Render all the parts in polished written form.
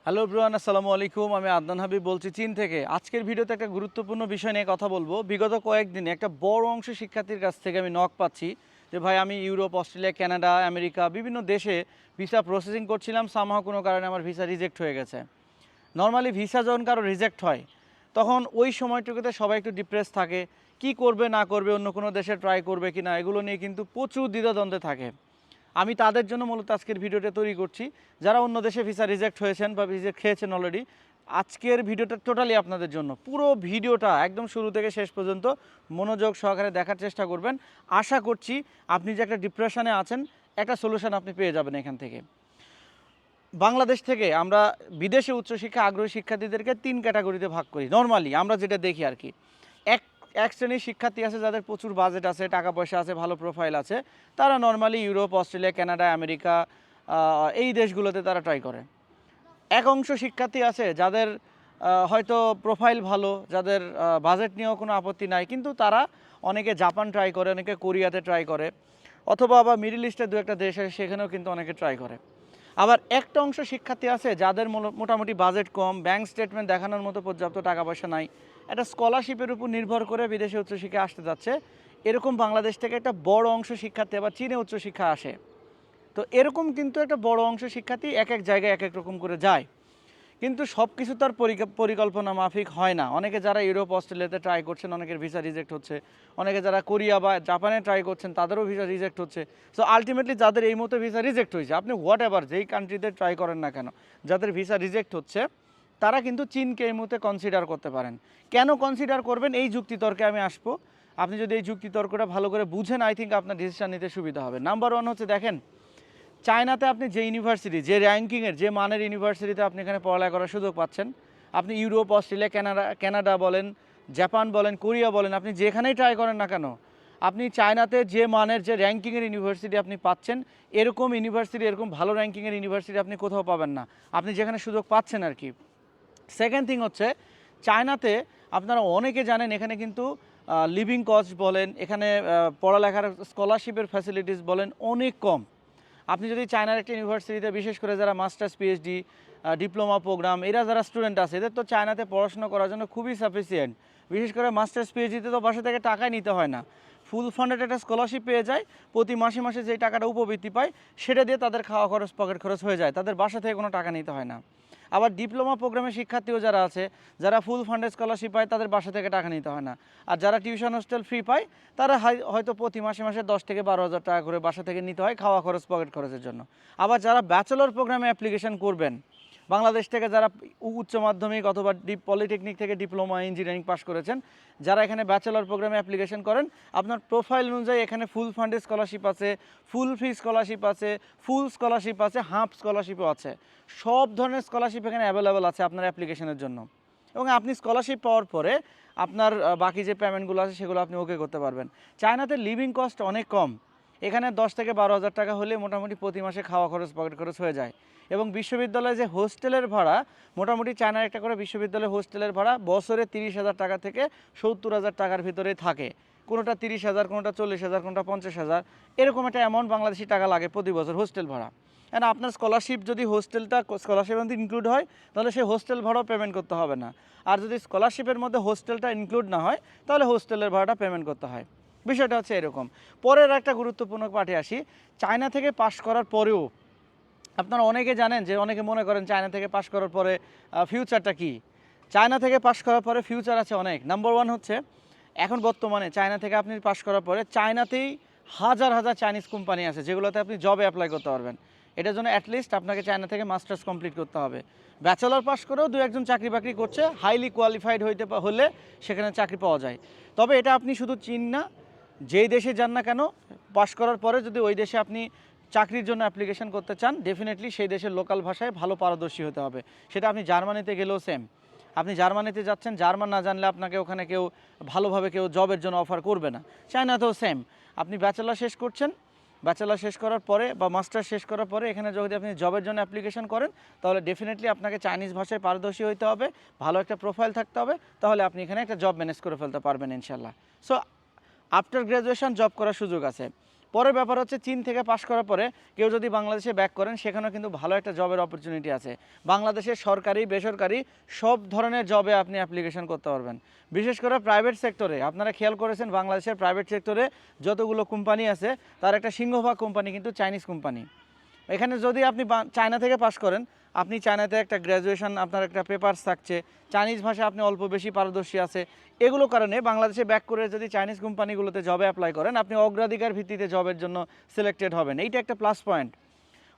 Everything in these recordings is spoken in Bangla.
হ্যালো এভরিওয়ান, আসসালামু আলাইকুম। আমি আদনান হাবিব বলছি চীন থেকে। আজকের ভিডিওতে একটা গুরুত্বপূর্ণ বিষয় নিয়ে কথা বলবো। বিগত কয়েকদিনে একটা বড় অংশ শিক্ষার্থীর কাছ থেকে আমি নক পাচ্ছি যে ভাই, আমি ইউরোপ, অস্ট্রেলিয়া, কানাডা, আমেরিকা বিভিন্ন দেশে ভিসা প্রসেসিং করছিলাম, সামহাও কোনো কারণে আমার ভিসা রিজেক্ট হয়ে গেছে। নর্মালি ভিসা যখন কারো রিজেক্ট হয় তখন ওই সময়টুকুতে সবাই একটু ডিপ্রেস থাকে, কি করবে না করবে, অন্য কোনো দেশে ট্রাই করবে কি না, এগুলো নিয়ে কিন্তু প্রচুর দ্বিধাদ্বন্দ্বে থাকে। আমি তাদের জন্য মূলত আজকের ভিডিওটা তৈরি করছি, যারা অন্য দেশে ভিসা রিজেক্ট হয়েছেন বা রিজেক্ট খেয়েছেন অলরেডি। আজকের ভিডিওটা টোটালি আপনাদের জন্য। পুরো ভিডিওটা একদম শুরু থেকে শেষ পর্যন্ত মনোযোগ সহকারে দেখার চেষ্টা করবেন। আশা করছি আপনি যে একটা ডিপ্রেশনে আছেন, একটা সলিউশন আপনি পেয়ে যাবেন এখান থেকে। বাংলাদেশ থেকে আমরা বিদেশে উচ্চশিক্ষা আগ্রহী শিক্ষার্থীদেরকে 3 ক্যাটাগরিতে ভাগ করি। নর্মালি আমরা যেটা দেখি আর কি, এক এক শ্রেণীর শিক্ষার্থী আছে যাদের প্রচুর বাজেট আছে, টাকা পয়সা আছে, ভালো প্রোফাইল আছে, তারা normally Europe, Australia, Canada, America এই দেশগুলোতে তারা ট্রাই করে। এক অংশ শিক্ষার্থী আছে যাদের হয়তো প্রোফাইল ভালো, যাদের বাজেট নিয়েও কোনো আপত্তি নাই, কিন্তু তারা অনেকে জাপান ট্রাই করে, অনেকে কোরিয়াতে ট্রাই করে, অথবা আবার মিডল ইস্টের দু একটা দেশ আছে সেখানেও কিন্তু অনেকে ট্রাই করে। আবার একটা অংশ শিক্ষার্থী আছে যাদের মোটামুটি বাজেট কম, ব্যাংক স্টেটমেন্ট দেখানোর মতো পর্যাপ্ত টাকা পয়সা নাই, একটা স্কলারশিপের উপর নির্ভর করে বিদেশে উচ্চশিক্ষা আসতে যাচ্ছে। এরকম বাংলাদেশ থেকে একটা বড় অংশ শিক্ষার্থী আবার চীনে উচ্চশিক্ষা আসে। তো এরকম কিন্তু একটা বড় অংশ শিক্ষার্থী এক এক জায়গায় এক এক রকম করে যায়, কিন্তু সব কিছু তার পরিকল্পনা মাফিক হয় না। অনেকে যারা ইউরোপ, অস্ট্রেলিয়াতে ট্রাই করছেন, অনেকের ভিসা রিজেক্ট হচ্ছে। অনেকে যারা কোরিয়া বা জাপানে ট্রাই করছেন, তাদেরও ভিসা রিজেক্ট হচ্ছে। সো আলটিমেটলি যাদের এই মতো ভিসা রিজেক্ট হয়েছে, আপনি হোয়াট এভার যেই কান্ট্রিতে ট্রাই করেন না কেন, যাদের ভিসা রিজেক্ট হচ্ছে, তারা কিন্তু চীনকে এই মুহূর্তে কনসিডার করতে পারেন। কেন কনসিডার করবেন, এই যুক্তিতর্কে আমি আসবো। আপনি যদি এই যুক্তিতর্কটা ভালো করে বুঝেন, আই থিঙ্ক আপনার ডিসিশন নিতে সুবিধা হবে। নাম্বার 1 হচ্ছে, দেখেন, চায়নাতে আপনি যে ইউনিভার্সিটি, যে র্যাঙ্কিংয়ের, যে মানের ইউনিভার্সিটিতে আপনি এখানে পড়ালেখা করার সুযোগ পাচ্ছেন, আপনি ইউরোপ, অস্ট্রেলিয়া, কানাডা বলেন, জাপান বলেন, কোরিয়া বলেন, আপনি যেখানেই ট্রাই করেন না কেন, আপনি চায়নাতে যে মানের, যে র্যাঙ্কিংয়ের ইউনিভার্সিটি আপনি পাচ্ছেন, এরকম ইউনিভার্সিটি, এরকম ভালো র্যাঙ্কিংয়ের ইউনিভার্সিটি আপনি কোথাও পাবেন না, আপনি যেখানে সুযোগ পাচ্ছেন আর কি। সেকেন্ড থিং হচ্ছে, চায়নাতে আপনারা অনেকে জানেন এখানে কিন্তু লিভিং কস্ট বলেন, এখানে পড়ালেখার স্কলারশিপের ফ্যাসিলিটিস বলেন অনেক কম। আপনি যদি চায়নার একটা ইউনিভার্সিটিতে, বিশেষ করে যারা মাস্টার্স, পিএইচডি, ডিপ্লোমা প্রোগ্রাম, এরা যারা স্টুডেন্ট আছে, এদের তো চায়নাতে পড়াশোনা করার জন্য খুবই সাফিসিয়েন্ট। বিশেষ করে মাস্টার্স, পিএইচডিতে তো বাসা থেকে টাকাই নিতে হয় না, ফুল ফান্ডেড একটা স্কলারশিপ পেয়ে যায়। প্রতি মাসে মাসে যেই টাকাটা উপবৃত্তি পায়, সেটা দিয়ে তাদের খাওয়া খরচ, পকেট খরচ হয়ে যায়, তাদের বাসা থেকে কোনো টাকা নিতে হয় না। আবার ডিপ্লোমা প্রোগ্রামের শিক্ষার্থীও যারা আছে, যারা ফুল ফান্ডেড স্কলারশিপ পায়, তাদের বাসা থেকে টাকা নিতে হয় না। আর যারা টিউশন হোস্টেল ফ্রি পায়, তারা হয়তো প্রতি মাসে মাসে 10 থেকে 12,000 টাকা করে বাসা থেকে নিতে হয় খাওয়া খরচ, পকেট খরচের জন্য। আবার যারা ব্যাচেলর প্রোগ্রামে অ্যাপ্লিকেশন করবেন, বাংলাদেশ থেকে যারা উচ্চ মাধ্যমিক অথবা পলিটেকনিক থেকে ডিপ্লোমা ইঞ্জিনিয়ারিং পাস করেছেন, যারা এখানে ব্যাচেলর প্রোগ্রামে অ্যাপ্লিকেশন করেন, আপনার প্রোফাইল অনুযায়ী এখানে ফুল ফান্ডেড স্কলারশিপ আছে, ফুল ফি স্কলারশিপ আছে, ফুল স্কলারশিপ আছে, হাফ স্কলারশিপও আছে। সব ধরনের স্কলারশিপ এখানে অ্যাভেলেবেল আছে আপনার অ্যাপ্লিকেশনের জন্য। এবং আপনি স্কলারশিপ পাওয়ার পরে আপনার বাকি যে পেমেন্টগুলো আছে সেগুলো আপনি ওকে করতে পারবেন। চায়নাতে লিভিং কস্ট অনেক কম, এখানে 10 থেকে 12,000 টাকা হলে মোটামুটি প্রতি মাসে খাওয়া খরচ, পকেট খরচ হয়ে যায়। এবং বিশ্ববিদ্যালয়ে যে হোস্টেলের ভাড়া, মোটামুটি চায়নার একটা করে বিশ্ববিদ্যালয়ের হোস্টেলের ভাড়া বছরে 30,000 টাকা থেকে 70,000 টাকার ভিতরে থাকে। কোনোটা 30,000, কোনোটা 40,000, কোনোটা 50,000, এরকম একটা অ্যামাউন্ট বাংলাদেশি টাকা লাগে প্রতি বছর হোস্টেল ভাড়া। অ্যান্ড আপনার স্কলারশিপ যদি স্কলারশিপের মধ্যে ইনক্লুড হয়, তাহলে সেই হোস্টেল ভাড়াও পেমেন্ট করতে হবে না। আর যদি স্কলারশিপের মধ্যে হোস্টেলটা ইনক্লুড না হয়, তাহলে হোস্টেলের ভাড়াটা পেমেন্ট করতে হয়। বিষয়টা হচ্ছে এরকম। পরের একটা গুরুত্বপূর্ণ পাঠে আসি, চায়না থেকে পাশ করার পরেও আপনারা অনেকে জানেন যে, অনেকে মনে করেন চায়না থেকে পাশ করার পরে ফিউচারটা কি। চায়না থেকে পাশ করার পরে ফিউচার আছে অনেক। নাম্বার 1 হচ্ছে, এখন বর্তমানে চায়না থেকে আপনি পাশ করার পরে চায়নাতেই হাজার হাজার চাইনিজ কোম্পানি আছে যেগুলোতে আপনি জবে অ্যাপ্লাই করতে পারবেন। এটার জন্য অ্যাটলিস্ট আপনাকে চায়না থেকে মাস্টার্স কমপ্লিট করতে হবে। ব্যাচেলর পাশ করেও দু একজন চাকরি বাকরি করছে, হাইলি কোয়ালিফাইড হলে সেখানে চাকরি পাওয়া যায়। তবে এটা আপনি শুধু চীন না, যেই দেশে যান না কেন, পাশ করার পরে যদি ওই দেশে আপনি চাকরির জন্য অ্যাপ্লিকেশন করতে চান, ডেফিনেটলি সেই দেশের লোকাল ভাষায় ভালো পারদর্শী হতে হবে। সেটা আপনি জার্মানিতে গেলেও সেম। আপনি জার্মানিতে যাচ্ছেন, জার্মান না জানলে আপনাকে ওখানে কেউ ভালোভাবে কেউ জবের জন্য অফার করবে না। চায়নাতেও সেম। আপনি ব্যাচেলর শেষ করছেন, ব্যাচেলর শেষ করার পরে বা মাস্টার শেষ করার পরে এখানে যদি আপনি জবের জন্য অ্যাপ্লিকেশন করেন, তাহলে ডেফিনেটলি আপনাকে চাইনিজ ভাষায় পারদর্শী হতে হবে, ভালো একটা প্রোফাইল থাকতে হবে, তাহলে আপনি এখানে একটা জব ম্যানেজ করে ফেলতে পারবেন ইনশাল্লাহ। সো আফটার গ্র্যাজুয়েশন জব করার সুযোগ আছে। পরের ব্যাপার হচ্ছে চীন থেকে পাশ করার পরে কেউ যদি বাংলাদেশে ব্যাক করেন সেখানেও কিন্তু ভালো একটা জবের অপরচুনিটি আছে। বাংলাদেশের সরকারি বেসরকারি সব ধরনের জবে আপনি অ্যাপ্লিকেশন করতে পারবেন। বিশেষ করে প্রাইভেট সেক্টরে আপনারা খেয়াল করেছেন বাংলাদেশের প্রাইভেট সেক্টরে যতগুলো কোম্পানি আছে তার একটা সিংহভাগ কোম্পানি কিন্তু চাইনিজ কোম্পানি। এখানে যদি আপনি চায়না থেকে পাশ করেন, আপনি চায়নাতে একটা গ্র্যাজুয়েশন আপনার একটা পেপারস থাকছে, চাইনিজ ভাষা আপনি অল্প বেশি পারদর্শী আছে, এগুলো কারণে বাংলাদেশে ব্যাক করে যদি চাইনিজ কোম্পানিগুলোতে জবে অ্যাপ্লাই করেন আপনি অগ্রাধিকার ভিত্তিতে জবের জন্য সিলেক্টেড হবেন। এইটা একটা প্লাস পয়েন্ট।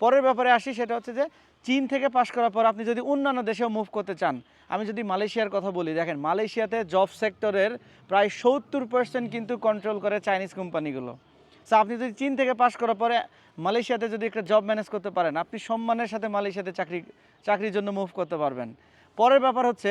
পরের ব্যাপারে আসি, সেটা হচ্ছে যে চীন থেকে পাশ করার পর আপনি যদি অন্যান্য দেশেও মুভ করতে চান, আমি যদি মালয়েশিয়ার কথা বলি, দেখেন মালয়েশিয়াতে জব সেক্টরের প্রায় 70% কিন্তু কন্ট্রোল করে চাইনিজ কোম্পানিগুলো। সো আপনি যদি চীন থেকে পাশ করার পরে মালয়েশিয়াতে যদি একটা জব ম্যানেজ করতে পারেন, আপনি সম্মানের সাথে মালয়েশিয়াতে চাকরির জন্য মুভ করতে পারবেন। পরের ব্যাপার হচ্ছে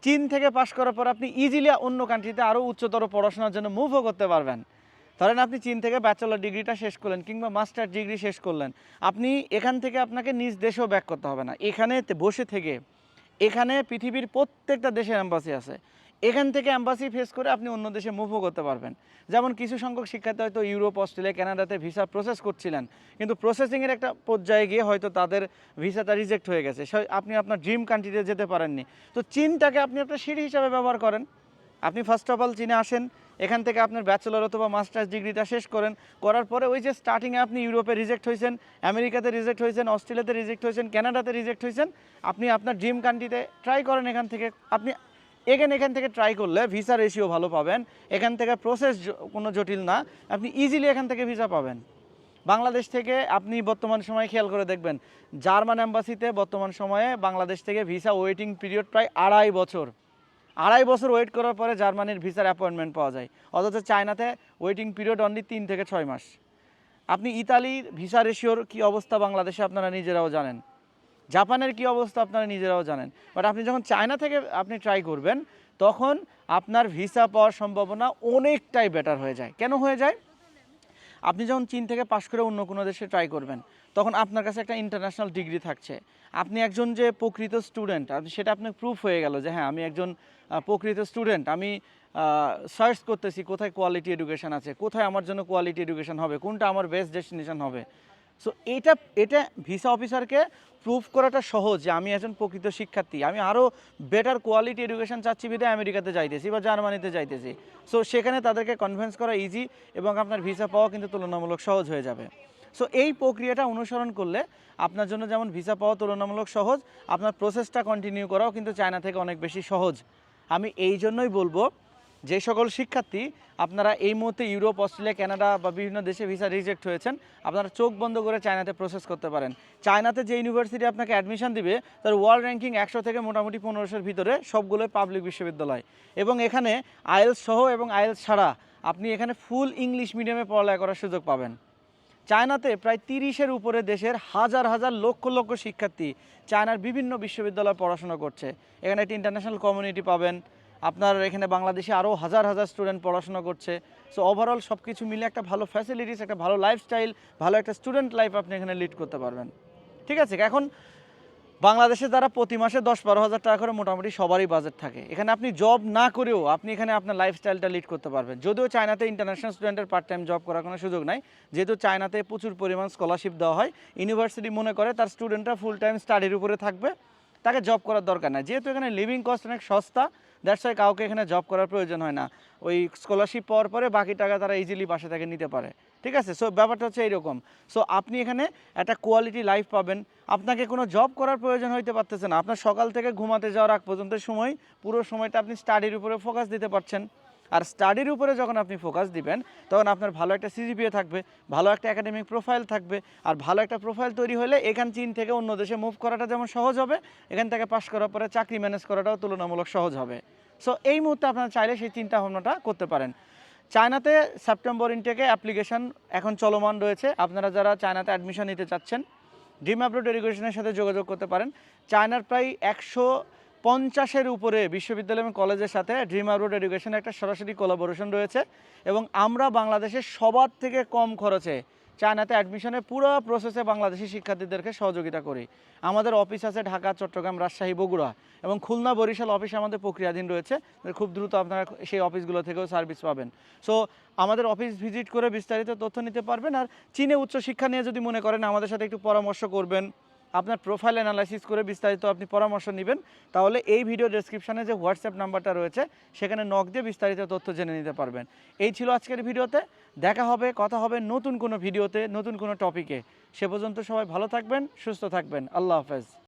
চীন থেকে পাশ করার পর আপনি ইজিলি অন্য কান্ট্রিতে আরও উচ্চতর পড়াশোনার জন্য মুভও করতে পারবেন। ধরেন আপনি চীন থেকে ব্যাচেলর ডিগ্রিটা শেষ করলেন কিংবা মাস্টার ডিগ্রি শেষ করলেন, আপনি এখান থেকে আপনাকে নিজ দেশেও ব্যাক করতে হবে না। এখানে বসে থেকে এখানে পৃথিবীর প্রত্যেকটা দেশের অ্যাম্বাসি আছে, এখান থেকে অ্যাম্বাসি ফেস করে আপনি অন্য দেশে মুভও করতে পারবেন। যেমন কিছু সংখ্যক শিক্ষার্থী হয়তো ইউরোপ, অস্ট্রেলিয়া, কানাডাতে ভিসা প্রসেস করছিলেন, কিন্তু প্রসেসিংয়ের একটা পর্যায়ে গিয়ে হয়তো তাদের ভিসাটা রিজেক্ট হয়ে গেছে, আপনি আপনার ড্রিম কান্ট্রিতে যেতে পারেননি। তো চীনটাকে আপনি একটা সিঁড়ি হিসাবে ব্যবহার করেন। আপনি ফার্স্ট অফ অল চীনে আসেন, এখান থেকে আপনার ব্যাচেলর অথবা মাস্টার্স ডিগ্রিটা শেষ করার পরে ওই যে স্টার্টিংয়ে আপনি ইউরোপে রিজেক্ট হয়েছেন, আমেরিকাতে রিজেক্ট হয়েছেন, অস্ট্রেলিয়াতে রিজেক্ট হয়েছেন, কানাডাতে রিজেক্ট হয়েছেন, আপনি আপনার ড্রিম কান্ট্রিতে ট্রাই করেন। এখান থেকে আপনি এখান থেকে ট্রাই করলে ভিসা রেশিও ভালো পাবেন, এখান থেকে প্রসেস কোনো জটিল না, আপনি ইজিলি এখান থেকে ভিসা পাবেন। বাংলাদেশ থেকে আপনি বর্তমান সময়ে খেয়াল করে দেখবেন জার্মান অ্যাম্বাসিতে বর্তমান সময়ে বাংলাদেশ থেকে ভিসা ওয়েটিং পিরিয়ড প্রায় 2.5 বছর। 2.5 বছর ওয়েট করার পরে জার্মানির ভিসার অ্যাপয়েন্টমেন্ট পাওয়া যায়, অথচ চায়নাতে ওয়েটিং পিরিয়ড অনলি 3 থেকে 6 মাস। আপনি ইতালির ভিসা রেশিওর কী অবস্থা বাংলাদেশে আপনারা নিজেরাও জানেন, জাপানের কী অবস্থা আপনারা নিজেরাও জানেন। বাট আপনি যখন চায়না থেকে আপনি ট্রাই করবেন তখন আপনার ভিসা পাওয়ার সম্ভাবনা অনেকটাই বেটার হয়ে যায়। কেন হয়ে যায়? আপনি যখন চীন থেকে পাশ করে অন্য কোনো দেশে ট্রাই করবেন তখন আপনার কাছে একটা ইন্টারন্যাশনাল ডিগ্রি থাকছে, আপনি একজন যে প্রকৃত স্টুডেন্ট সেটা আপনার প্রুফ হয়ে গেল যে হ্যাঁ আমি একজন প্রকৃত স্টুডেন্ট। আমি সার্চ করতেছি কোথায় কোয়ালিটি এডুকেশন আছে, কোথায় আমার জন্য কোয়ালিটি এডুকেশন হবে, কোনটা আমার বেস্ট ডেস্টিনেশন হবে। সো এটা ভিসা অফিসারকে প্রুফ করাটা সহজ যে আমি একজন প্রকৃত শিক্ষার্থী, আমি আরও বেটার কোয়ালিটি এডুকেশন চাচ্ছি বিধায় আমেরিকাতে যাইতেছি বা জার্মানিতে যাইতেছি। সো সেখানে তাদেরকে কনভিন্স করা ইজি এবং আপনার ভিসা পাওয়া কিন্তু তুলনামূলক সহজ হয়ে যাবে। সো এই প্রক্রিয়াটা অনুসরণ করলে আপনার জন্য যেমন ভিসা পাওয়া তুলনামূলক সহজ, আপনার প্রসেসটা কন্টিনিউ করাও কিন্তু চায়না থেকে অনেক বেশি সহজ। আমি এই জন্যই বলবো যে সকল শিক্ষার্থী আপনারা এই মুহূর্তে ইউরোপ, অস্ট্রেলিয়া, কানাডা বা বিভিন্ন দেশে ভিসা রিজেক্ট হয়েছেন, আপনারা চোখ বন্ধ করে চায়নাতে প্রসেস করতে পারেন। চায়নাতে যে ইউনিভার্সিটি আপনাকে অ্যাডমিশন দিবে তার ওয়ার্ল্ড র্যাঙ্কিং 100 থেকে মোটামুটি 1500-এর ভিতরে, সবগুলোই পাবলিক বিশ্ববিদ্যালয়। এবং এখানে আইএলস সহ এবং আইএলস ছাড়া আপনি এখানে ফুল ইংলিশ মিডিয়ামে পড়ালেখা করার সুযোগ পাবেন। চায়নাতে প্রায় 30-এর উপরে দেশের হাজার হাজার লক্ষ লক্ষ শিক্ষার্থী চায়নার বিভিন্ন বিশ্ববিদ্যালয়ে পড়াশোনা করছে। এখানে একটা ইন্টারন্যাশনাল কমিউনিটি পাবেন, আপনার এখানে বাংলাদেশে আরও হাজার হাজার স্টুডেন্ট পড়াশোনা করছে। সো ওভারঅল সব কিছু মিলে একটা ভালো ফ্যাসিলিটিস, একটা ভালো লাইফস্টাইল, ভালো একটা স্টুডেন্ট লাইফ আপনি এখানে লিড করতে পারবেন। ঠিক আছে, এখন বাংলাদেশে যারা প্রতি মাসে 10-12 হাজার টাকা করে মোটামুটি সবারই বাজেট থাকে, এখানে আপনি জব না করেও আপনি এখানে আপনার লাইফস্টাইলটা লিড করতে পারবেন। যদিও চায়নাতে ইন্টারন্যাশনাল স্টুডেন্টের পার্ট টাইম জব করার কোনো সুযোগ নাই, যেহেতু চায়নাতে প্রচুর পরিমাণ স্কলারশিপ দেওয়া হয়, ইউনিভার্সিটি মনে করে তার স্টুডেন্টরা ফুল টাইম স্টাডির উপরে থাকবে, তাকে জব করার দরকার নাই। যেহেতু এখানে লিভিং কস্ট অনেক সস্তা, দ্যাটস ওয়াই কাউকে এখানে জব করার প্রয়োজন হয় না। ওই স্কলারশিপ পাওয়ার পরে বাকি টাকা তারা ইজিলি বাসা থেকে নিতে পারে। ঠিক আছে, সো ব্যাপারটা হচ্ছে এইরকম। সো আপনি এখানে একটা কোয়ালিটি লাইফ পাবেন, আপনাকে কোনো জব করার প্রয়োজন হইতে পারতেছে না। আপনার সকাল থেকে ঘুমাতে যাওয়ার আগ পর্যন্ত সময়, পুরো সময়টা আপনি স্টাডির উপরে ফোকাস দিতে পারছেন। আর স্টাডির উপরে যখন আপনি ফোকাস দিবেন তখন আপনার ভালো একটা সিজিপিএ থাকবে, ভালো একটা একাডেমিক প্রোফাইল থাকবে। আর ভালো একটা প্রোফাইল তৈরি হলে এখান চীন থেকে অন্য দেশে মুভ করাটা যেমন সহজ হবে, এখান থেকে পাস করার পরে চাকরি ম্যানেজ করাটাও তুলনামূলক সহজ হবে। সো এই মুহূর্তে আপনারা চাইলে সেই চিন্তা ভাবনাটা করতে পারেন। চায়নাতে সেপ্টেম্বর ইনটেকে অ্যাপ্লিকেশন এখন চলমান রয়েছে। আপনারা যারা চায়নাতে অ্যাডমিশন নিতে চাচ্ছেন ড্রিম অ্যাব্রোড এডুকেশনের সাথে যোগাযোগ করতে পারেন। চায়নার প্রায় 150-এর উপরে বিশ্ববিদ্যালয় এবং কলেজের সাথে ড্রিম অ্যাব্রোড এডুকেশনের একটা সরাসরি কোলাবোরেশন রয়েছে এবং আমরা বাংলাদেশের সবার থেকে কম খরচে চায়নাতে অ্যাডমিশনের পুরো প্রসেসে বাংলাদেশি শিক্ষার্থীদেরকে সহযোগিতা করি। আমাদের অফিস আছে ঢাকা, চট্টগ্রাম, রাজশাহী, বগুড়া এবং খুলনা, বরিশাল অফিস আমাদের প্রক্রিয়াধীন রয়েছে। খুব দ্রুত আপনারা সেই অফিসগুলো থেকেও সার্ভিস পাবেন। সো আমাদের অফিস ভিজিট করে বিস্তারিত তথ্য নিতে পারবেন। আর চীনে উচ্চশিক্ষা নিয়ে যদি মনে করেন আমাদের সাথে একটু পরামর্শ করবেন, আপনার প্রোফাইল অ্যানালাইসিস করে বিস্তারিত আপনি পরামর্শ নেবেন, তাহলে এই ভিডিও ডেসক্রিপশনে যে হোয়াটসঅ্যাপ নাম্বারটা রয়েছে সেখানে নক দিয়ে বিস্তারিত তথ্য জেনে নিতে পারবেন। এই ছিল আজকের ভিডিওতে। দেখা হবে, কথা হবে নতুন কোনো ভিডিওতে, নতুন কোনো টপিকে। সে পর্যন্ত সবাই ভালো থাকবেন, সুস্থ থাকবেন। আল্লাহ হাফেজ।